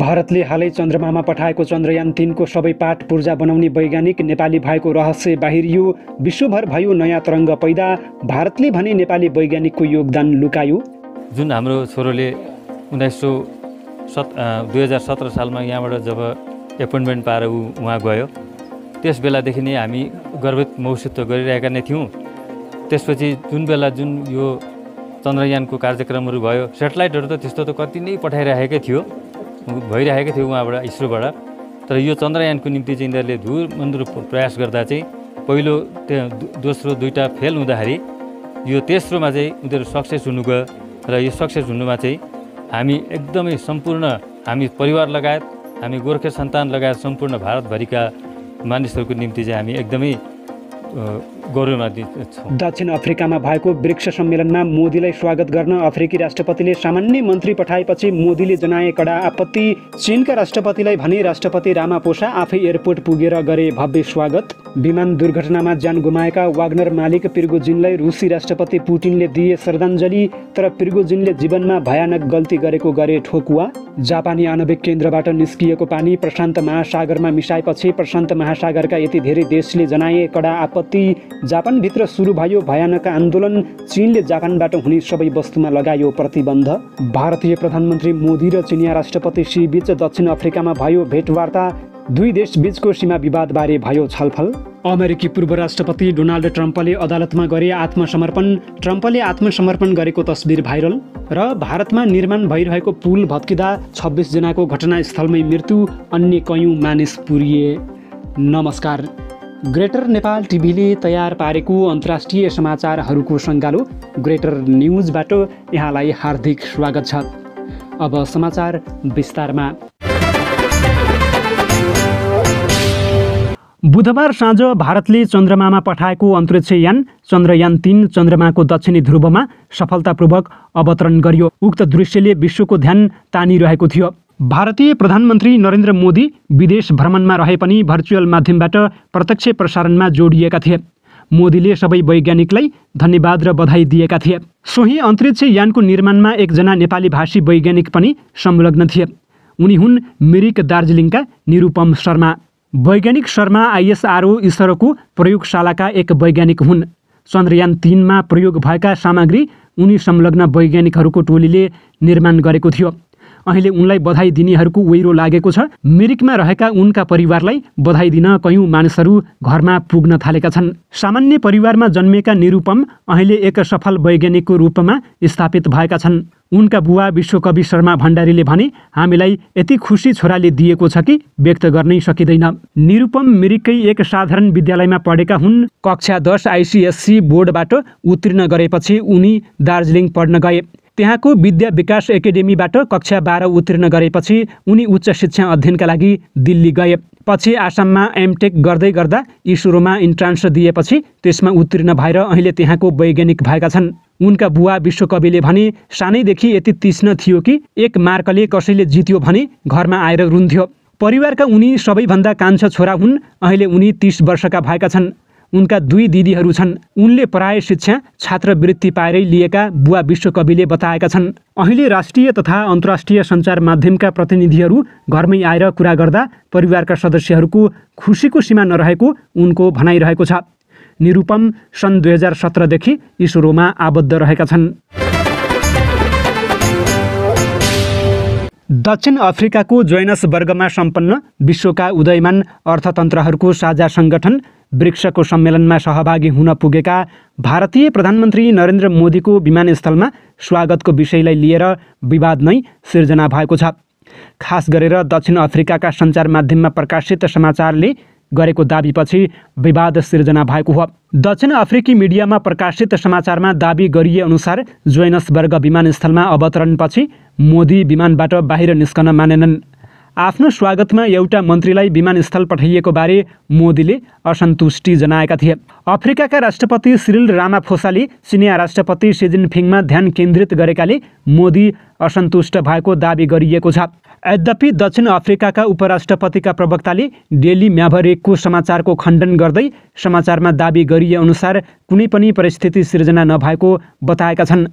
भारतले हालै चन्द्रमामा पठाएको चन्द्रयान 3 को सबै पाठ पूर्जा बनाउने वैज्ञानिक नेपाली भएको रहस्य बाहिरियो। विश्वभर भयो नयाँ तरङ्ग पैदा, भारतले भने नेपाली वैज्ञानिकको योगदान लुकायो। जुन हाम्रो छोरोले 2017 सालमा यहाँबाट जब एपोइन्टमेन्ट पाएर उहाँ गयो, त्यस बेलादेखि नै हामी गर्वित महसुस गरिरहेका नै थियौँ। त्यसपछि जुन यो चन्द्रयानको कार्यक्रमहरू भयो, सेटेलाइटहरू त त्यस्तो त कति नै भइरहेकै थियो उहाँबाट, इसरोबाट। तर यो चन्द्रयानको निम्ति चाहिँ यिनीहरूले धुरमन्धुर प्रयास गर्दा चाहिँ पहिलो दोस्रो दुईवटा फेल हुँदाखेरि यो तेस्रोमा चाहिँ उनीहरू सक्सेस हुनुभयो। र यो सक्सेस हुनुमा चाहिँ हामी एकदमै सम्पूर्ण, हामी परिवार लगायत, हामी गोर्खे सन्तान लगायत सम्पूर्ण भारतभरिका मानिसहरूको निम्ति चाहिँ हामी एकदमै गौरवान्वित छौँ। दक्षिण अफ्रिकामा भएको ब्रिक्स सम्मेलनमा मोदीलाई स्वागत गर्न अफ्रिकी राष्ट्रपतिले सामान्य मन्त्री पठाएपछि मोदीले जनाए कडा आपत्ति। चीनका राष्ट्रपतिलाई भने राष्ट्रपति रामापोसा आफै एयरपोर्ट पुगेर गरे भव्य स्वागत। विमान दुर्घटनामा ज्यान गुमाएका वाग्नर मालिक प्रिगोजिनलाई रुसी राष्ट्रपति पुटिनले दिए श्रद्धाञ्जली। तर प्रिगोजिनले जीवनमा भयानक गल्ती गरेको गरे ठोकुवा। जापानी आणविक केन्द्रबाट निस्किएको पानी प्रशान्त महासागरमा मिसाएपछि प्रशान्त महासागरका यति धेरै देशले जनाए कडा आपत्ति। जापानभित्र सुरु भयो भयानक आन्दोलन। चीनले जापानबाट हुने सबै वस्तुमा लगायो प्रतिबन्ध। भारतीय प्रधानमन्त्री मोदी र चिनिया राष्ट्रपति सी बीच दक्षिण अफ्रिकामा भयो भेटवार्ता। दुई देश बीचको सीमा विवादबारे भयो छलफल। अमेरिकी पूर्व राष्ट्रपति डोनाल्ड ट्रम्पले अदालतमा गरे आत्मसमर्पण। ट्रम्पले आत्मसमर्पण गरेको तस्बिर भाइरल। र भारतमा निर्माण भइरहेको पुल भत्किँदा 26 जनाको घटनास्थलमै मृत्यु, अन्य कयौं मानिस पुरिए। नमस्कार, ग्रेटर नेपाल टिभीले तयार पारेको अन्तर्राष्ट्रिय समाचारहरूको सङ्गालो ग्रेटर न्युजबाट यहाँलाई हार्दिक स्वागत छ। अब समाचार विस्तारमा। बुधबार साँझ भारतले चन्द्रमामा पठाएको अन्तरिक्ष यान चन्द्रयान 3 चन्द्रमाको दक्षिणी ध्रुवमा सफलतापूर्वक अवतरण गरियो। उक्त दृश्यले विश्वको ध्यान तानिरहेको थियो। भारतीय प्रधानमन्त्री नरेन्द्र मोदी विदेश भ्रमणमा रहे पनि भर्चुअल माध्यमबाट प्रत्यक्ष प्रसारणमा जोडिएका थिए। मोदीले सबै वैज्ञानिकलाई धन्यवाद र बधाई दिएका थिए। सोही अन्तरिक्ष यानको निर्माणमा एकजना नेपाली भाषी वैज्ञानिक पनि संलग्न थिए। उनी हुन् मिरिक दार्जिलिङका निरुपम शर्मा। वैज्ञानिक शर्मा आइएसआरओ इसरोको प्रयोगशालाका एक वैज्ञानिक हुन्। चन्द्रयान 3 मा प्रयोग भएका सामग्री उनी संलग्न वैज्ञानिकहरूको टोलीले निर्माण गरेको थियो। अहिले उनलाई बधाई दिनेहरूको वैरो लागेको छ। मिरिकमा रहेका उनका परिवारलाई बधाई दिन कयौं मानिसहरू घरमा पुग्न थालेका छन्। सामान्य परिवारमा जन्मेका निरुपम अहिले एक सफल वैज्ञानिकको रूपमा स्थापित भएका छन्। उनका बुवा विश्वकवि शर्मा भण्डारीले भने, हामीलाई यति खुसी छोराले दिएको छ कि व्यक्त गर्नै सकिँदैन। निरुपम मिरिककै एक साधारण विद्यालयमा पढेका हुन्। कक्षा 10 आइसिएससी बोर्डबाट उत्तीर्ण गरेपछि उनी दार्जिलिङ पढ्न गए। त्यहाँको विद्या विकास एकाडेमीबाट कक्षा 12 उत्तीर्ण गरेपछि उनी उच्च शिक्षा अध्ययनका लागि दिल्ली गए। पछि आसाममा एमटेक गर्दै गर्दा इसरोमा इन्ट्रान्स दिएपछि त्यसमा उत्तीर्ण भएर अहिले त्यहाँको वैज्ञानिक भएका छन्। उनका बुवा विश्वकविले भने, सानैदेखि यति तीक्ष्ण थियो कि एक मार्कले कसैले जित्यो भने घरमा आएर रुन्थ्यो। परिवारका उनी सबैभन्दा कान्छा छोरा हुन्। अहिले उनी 30 वर्षका भएका छन्। उनका 2 दिदीहरू छन्। उनले प्राय शिक्षा छात्रवृत्ति पाएरै लिएका बुवा विश्वकविले बताएका छन्। अहिले राष्ट्रिय तथा अन्तर्राष्ट्रिय सञ्चार माध्यमका प्रतिनिधिहरू घरमै आएर कुरा गर्दा परिवारका सदस्यहरूको खुसीको सीमा नरहेको उनको भनाइरहेको छ। निरुपम सन् 2017 देखि इसरोमा आबद्ध रहेका छन्। दक्षिण अफ्रिकाको जोहान्सबर्गमा सम्पन्न विश्वका उदयमान अर्थतन्त्रहरूको साझा सङ्गठन ब्रिक्सको सम्मेलनमा सहभागी हुन पुगेका भारतीय प्रधानमन्त्री नरेन्द्र मोदीको विमानस्थलमा स्वागतको विषयलाई लिएर विवाद नै सिर्जना भएको छ। खास गरेर दक्षिण अफ्रिकाका सञ्चार माध्यममा प्रकाशित समाचारले गरेको दाबीपछि विवाद सिर्जना भएको हो। दक्षिण अफ्रिकी मिडियामा प्रकाशित समाचारमा दाबी गरिए अनुसार जोहान्सबर्ग विमानस्थलमा अवतरणपछि मोदी विमानबाट बाहिर निस्कन मानेनन्। आफ्नो स्वागतमा एउटा मन्त्रीलाई विमानस्थल पठाइएको बारे मोदीले असन्तुष्टि जनाएका थिए। अफ्रिकाका राष्ट्रपति सिरिल रामाफोसाले चिनिया राष्ट्रपति सी जिनपिङमा ध्यान केन्द्रित गरेकाले मोदी असन्तुष्ट भएको दाबी गरिएको छ। यद्यपि दक्षिण अफ्रिकाका उपराष्ट्रपतिका प्रवक्ताले डेली म्याभरेकको समाचारको खण्डन गर्दै समाचारमा दाबी गरिए अनुसार कुनै पनि परिस्थिति सिर्जना नभएको बताएका छन्।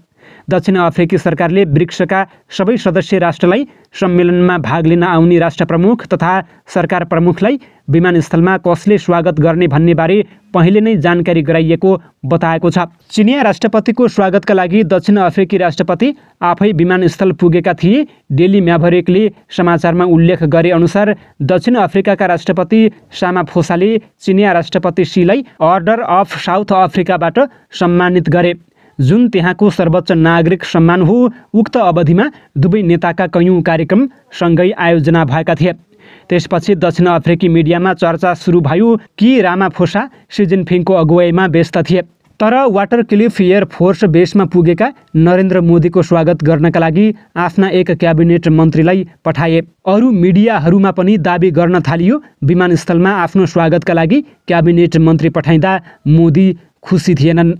दक्षिण अफ्रिकी सरकारले ब्रिक्सका सबै सदस्य राष्ट्रलाई सम्मेलनमा भाग लिन आउने राष्ट्र प्रमुख तथा सरकार प्रमुखलाई विमानस्थलमा कसले स्वागत गर्ने भन्नेबारे पहिले नै जानकारी गराइएको बताएको छ। चिनिया राष्ट्रपतिको स्वागतका लागि दक्षिण अफ्रिकी राष्ट्रपति आफै विमानस्थल पुगेका थिए। डेली म्याभरेकले समाचारमा उल्लेख गरे अनुसार दक्षिण अफ्रिकाका राष्ट्रपति सामाफोसाले चिनिया राष्ट्रपति सीलाई अर्डर अफ साउथ अफ्रिकाबाट सम्मानित गरे, जुन त्यहाँको सर्वोच्च नागरिक सम्मान हो। उक्त अवधिमा दुवै नेताका कयौँ कार्यक्रम सँगै आयोजना भएका थिए। त्यसपछि दक्षिण अफ्रिकी मिडियामा चर्चा सुरु भयो कि रामाफोसा सी जिनपिङको अगुवाईमा व्यस्त थिए। तर वाटरक्लिफ एयरफोर्स बेसमा पुगेका नरेन्द्र मोदीको स्वागत गर्नका लागि आफ्ना एक क्याबिनेट मन्त्रीलाई पठाए। अरू मिडियाहरूमा पनि दाबी गर्न थालियो विमानस्थलमा आफ्नो स्वागतका लागि क्याबिनेट मन्त्री पठाइँदा मोदी खुसी थिएनन्।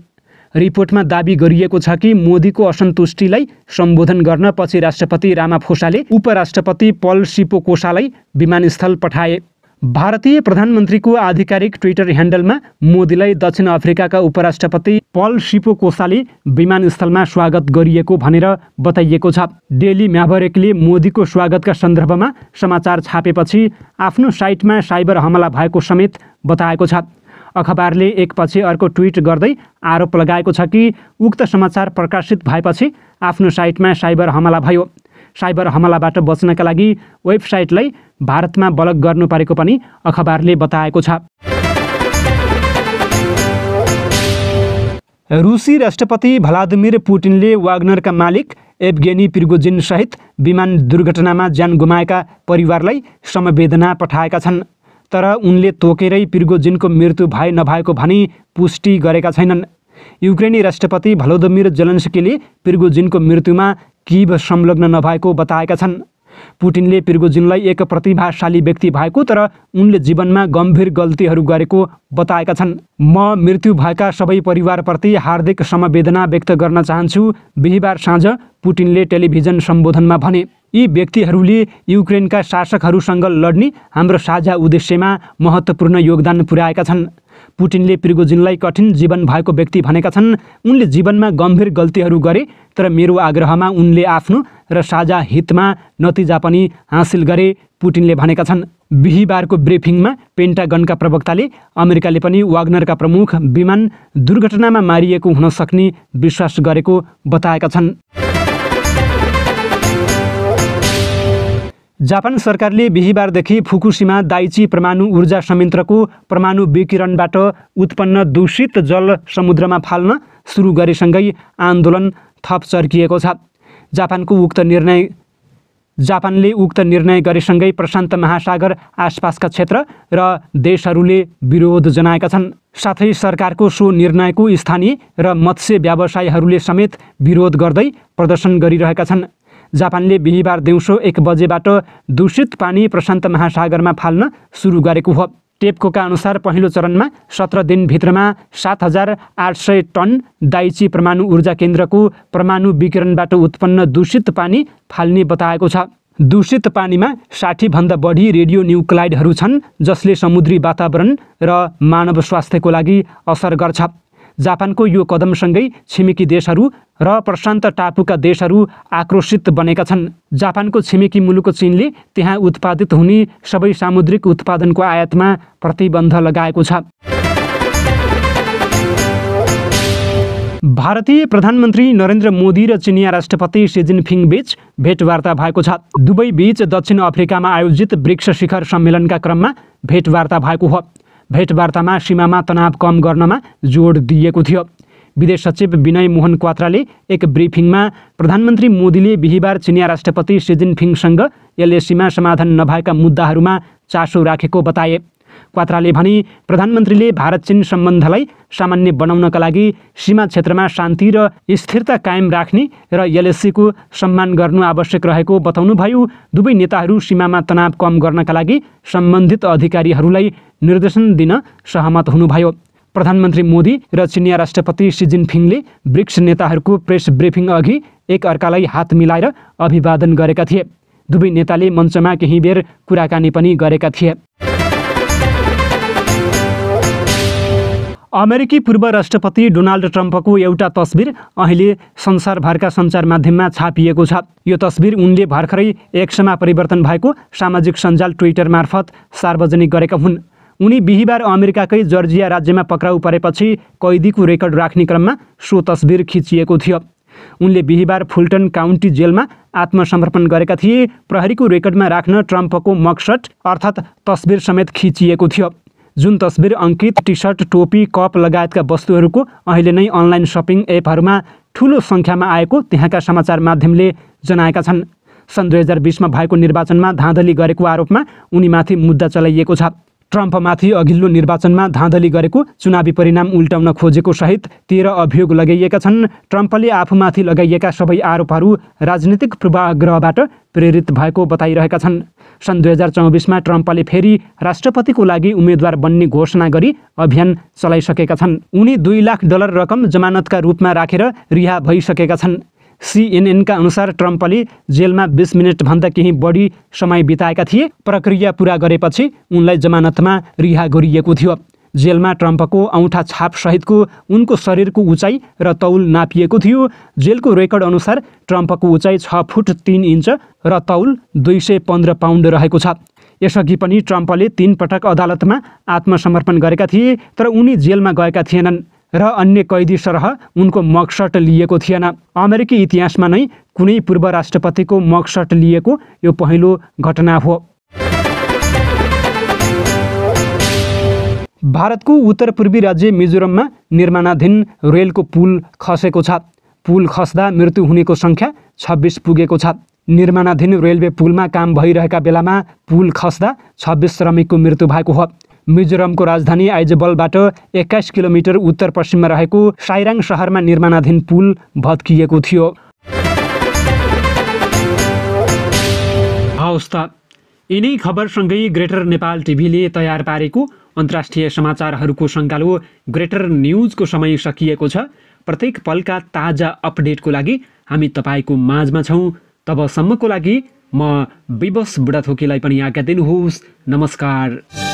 रिपोर्टमा दाबी गरिएको छ कि मोदीको असन्तुष्टिलाई सम्बोधन गर्न पछि राष्ट्रपति रामाफोसाले उपराष्ट्रपति पल सिपोकोसालाई विमानस्थल पठाए। भारतीय प्रधानमन्त्रीको आधिकारिक ट्विटर ह्यान्डलमा मोदीलाई दक्षिण अफ्रिकाका उपराष्ट्रपति पल सिपोकोसाले विमानस्थलमा स्वागत गरिएको भनेर बताइएको छ। डेली म्याभरेकले मोदीको स्वागतका सन्दर्भमा समाचार छापेपछि आफ्नो साइटमा साइबर हमला भएको समेत बताएको छ। अखबारले एकपछि अर्को ट्विट गर्दै आरोप लगाएको छ कि उक्त समाचार प्रकाशित भएपछि आफ्नो साइटमा साइबर हमला भयो। साइबर हमलाबाट बच्नका लागि वेबसाइटलाई भारतमा ब्लक गर्नु परेको पनि अखबारले बताएको छ। रुसी राष्ट्रपति भ्लादिमिर पुटिनले वाग्नरका मालिक एभगेनी प्रिगोजिन सहित विमान दुर्घटनामा ज्यान गुमाएका परिवारलाई समवेदना पठाएका छन्। तर उनले तोकेरै प्रिगोजिनको मृत्यु भए नभएको भनी पुष्टि गरेका छैनन्। युक्रेनी राष्ट्रपति भलोदिमिर जेलेन्स्कीले प्रिगोजिनको मृत्युमा किभ संलग्न नभएको बताएका छन्। पुटिनले प्रिगोजिनलाई एक प्रतिभाशाली व्यक्ति भएको तर उनले जीवनमा गम्भीर गल्तीहरू गरेको बताएका छन्। म मृत्यु भएका सबै परिवारप्रति हार्दिक समवेदना व्यक्त गर्न चाहन्छु, बिहिबार साँझ पुटिनले टेलिभिजन सम्बोधनमा भने। यी व्यक्तिहरूले युक्रेनका शासकहरूसँग लड्ने हाम्रो साझा उद्देश्यमा महत्त्वपूर्ण योगदान पुर्याएका छन्। पुटिनले प्रिगोजिनलाई कठिन जीवन भएको व्यक्ति भनेका छन्। उनले जीवनमा गम्भीर गल्तीहरू गरे तर मेरो आग्रहमा उनले आफ्नो र साझा हितमा नतिजा पनि हासिल गरे, पुटिनले भनेका छन्। बिहिबारको ब्रिफिङमा पेन्टागनका प्रवक्ताले अमेरिकाले पनि वाग्नरका प्रमुख विमान दुर्घटनामा मारिएको हुन सक्ने विश्वास गरेको बताएका छन्। जापान सरकारले बिहिबारदेखि फुकुशिमा दाइची परमाणु ऊर्जा संयन्त्रको परमाणु विकिरणबाट उत्पन्न दूषित जल समुद्रमा फाल्न सुरु गरेसँगै आन्दोलन थप चर्किएको छ। जापानले उक्त निर्णय गरेसँगै प्रशान्त महासागर आसपासका क्षेत्र र देशहरूले विरोध जनाएका छन्। साथै सरकारको सो निर्णयको स्थानीय र मत्स्य व्यवसायीहरूले समेत विरोध गर्दै प्रदर्शन गरिरहेका छन्। जापानले बिहिबार दिउँसो 1 बजेबाट दूषित पानी प्रशान्त महासागरमा फाल्न सुरु गरेको हो। टेप्कोका अनुसार पहिलो चरणमा 17 दिनभित्रमा 7,800 टन दाइची परमाणु ऊर्जा केन्द्रको परमाणु विकिरणबाट उत्पन्न दूषित पानी फाल्ने बताएको छ। दूषित पानीमा 60 भन्दा बढी रेडियो न्युक्लाइडहरू छन् जसले समुद्री वातावरण र मानव स्वास्थ्यको लागि असर गर्छ। जापानको यो कदमसँगै छिमेकी देशहरू र प्रशान्त टापुका देशहरू आक्रोशित बनेका छन्। जापानको छिमेकी मुलुक चीनले त्यहाँ उत्पादित हुने सबै सामुद्रिक उत्पादनको आयातमा प्रतिबन्ध लगाएको छ। भारतीय प्रधानमन्त्री नरेन्द्र मोदी र चिनिया राष्ट्रपति सी जिनपिङ बीच भेटवार्ता भएको छ। दुवै बीच दक्षिण अफ्रिकामा आयोजित ब्रिक्स शिखर सम्मेलनका क्रममा भेटवार्ता भएको हो। भेटवार्तामा सीमामा तनाव कम गर्नमा जोड दिएको थियो। विदेश सचिव विनय मोहन क्वात्राले एक ब्रिफिङमा प्रधानमन्त्री मोदीले बिहिबार चिनिया राष्ट्रपति सी जिनपिङसँग एलएसीमा समाधान नभएका मुद्दाहरूमा चासो राखेको बताए। क्वात्राले भने प्रधानमन्त्रीले भारत चीन सम्बन्धलाई सामान्य बनाउनका लागि सीमा क्षेत्रमा शान्ति र स्थिरता कायम राख्ने र एलएसीको सम्मान गर्नु आवश्यक रहेको बताउनुभयो। दुवै नेताहरू सीमामा तनाव कम गर्नका लागि सम्बन्धित अधिकारीहरूलाई निर्देशन दिन सहमत हुनुभयो। प्रधानमन्त्री मोदी र चिनिया राष्ट्रपति सी जिनपिङले ब्रिक्स नेताहरूको प्रेस ब्रिफिङ अघि एक अर्कालाई हात मिलाएर अभिवादन गरेका थिए। दुवै नेताले मञ्चमा केही बेर कुराकानी पनि गरेका थिए। अमेरिकी पूर्व राष्ट्रपति डोनाल्ड ट्रम्पको एउटा तस्बिर अहिले संसारभरका सञ्चार माध्यममा छापिएको छ। यो तस्बिर उनले भर्खरै एक्समा परिवर्तन भएको सामाजिक सञ्जाल ट्विटर मार्फत सार्वजनिक गरेका हुन्। उनी बिहिबार अमेरिकाकै जर्जिया राज्यमा पक्राउ परेपछि कैदीको रेकर्ड राख्ने क्रममा सो तस्बिर खिचिएको थियो। उनले बिहिबार फुल्टन काउन्टी जेलमा आत्मसमर्पण गरेका थिए। प्रहरीको रेकर्डमा राख्न ट्रम्पको मगसट अर्थात् तस्बिर समेत खिचिएको थियो। जुन तस्बिर अङ्कित टी सर्ट, टोपी, कप लगायतका वस्तुहरूको अहिले नै अनलाइन सपिङ एपहरूमा ठूलो सङ्ख्यामा आएको त्यहाँका समाचार माध्यमले जनाएका छन्। सन् 2020मा भएको निर्वाचनमा धाँधली गरेको आरोपमा उनीमाथि मुद्दा चलाइएको छ। ट्रम्पमाथि अघिल्लो निर्वाचनमा धाँधली गरेको, चुनावी परिणाम उल्टाउन खोजेको सहित 13 अभियोग लगाइएका छन्। ट्रम्पले आफूमाथि लगाइएका सबै आरोपहरू राजनीतिक पूर्वाग्रहबाट प्रेरित भएको बताइरहेका छन्। सन् 2024मा ट्रम्पले फेरि राष्ट्रपतिको लागि उम्मेदवार बन्ने घोषणा गरी अभियान चलाइसकेका छन्। उनी $2 लाख रकम जमानतका रूपमा राखेर रिहा भइसकेका छन्। CNN का अनुसार ट्रम्पले जेलमा 20 मिनेटभन्दा केही बढी समय बिताएका थिए। प्रक्रिया पूरा गरेपछि उनलाई जमानतमा रिहा गरिएको थियो। जेलमा ट्रम्पको औँठा छाप सहितको उनको शरीरको उचाइ र तौल नापिएको थियो। जेलको रेकर्ड अनुसार ट्रम्पको उचाइ 6 फुट 3 इन्च र तौल 215 पाउन्ड रहेको छ। यसअघि पनि ट्रम्पले 3 पटक अदालतमा आत्मसमर्पण गरेका थिए, तर उनी जेलमा गएका थिएनन् र अन्य कैदी सरह उनको मगसट लिएको थिएन। अमेरिकी इतिहासमा नै कुनै पूर्व राष्ट्रपतिको मगसट लिएको यो पहिलो घटना हो। भारतको उत्तर पूर्वी राज्य मिजोरममा निर्माणाधीन रेलको पुल खसेको छ। पुल खस्दा मृत्यु हुनेको सङ्ख्या 26 पुगेको छ। निर्माणाधीन रेलवे पुलमा काम भइरहेका बेलामा पुल खस्दा 26 श्रमिकको मृत्यु भएको हो। मिजोरमको राजधानी आइजबलबाट 21 किलोमिटर उत्तर पश्चिममा रहेको साइराङ सहरमा निर्माणाधीन पुल भत्किएको थियो। हवस् त, यिनै खबरसँगै ग्रेटर नेपाल टिभीले तयार पारेको अन्तर्राष्ट्रिय समाचारहरूको सङ्गालो ग्रेटर न्युजको समय सकिएको छ। प्रत्येक पलका ताजा अपडेटको लागि हामी तपाईँको माझमा छौँ। तबसम्मको लागि म विवश बुढाथोकीलाई पनि आज्ञा दिनुहोस्। नमस्कार।